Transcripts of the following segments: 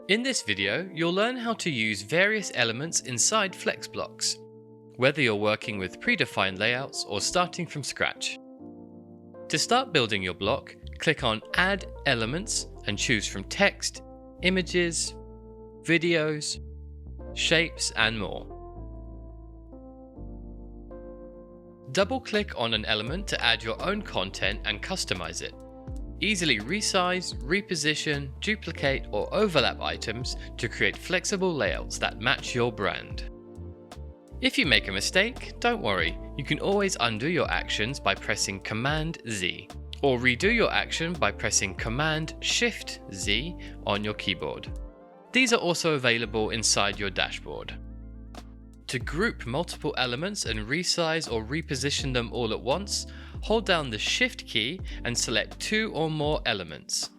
In this video, you'll learn how to use various elements inside Flex blocks, whether you're working with predefined layouts or starting from scratch. To start building your block, click on Add Elements and choose from text, images, videos, shapes, and more. Double-click on an element to add your own content and customize it. Easily resize, reposition, duplicate, or overlap items to create flexible layouts that match your brand. If you make a mistake, don't worry, you can always undo your actions by pressing Command-Z, or redo your action by pressing Command-Shift-Z on your keyboard. These are also available inside your dashboard. To group multiple elements and resize or reposition them all at once, hold down the Shift key and select two or more elements.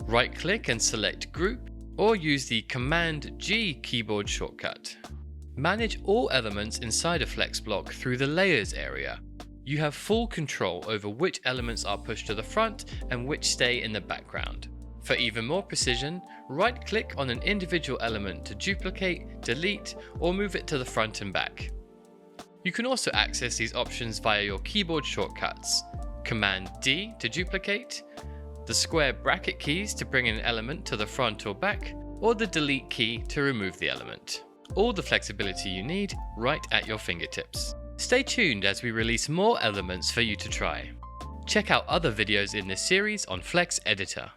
Right-click and select Group, or use the Command-G keyboard shortcut. Manage all elements inside a Flex block through the Layers area. You have full control over which elements are pushed to the front and which stay in the background. For even more precision, right-click on an individual element to duplicate, delete, or move it to the front and back. You can also access these options via your keyboard shortcuts, Command-D to duplicate, the square bracket keys to bring an element to the front or back, or the delete key to remove the element. All the flexibility you need right at your fingertips. Stay tuned as we release more elements for you to try. Check out other videos in this series on Flex Editor.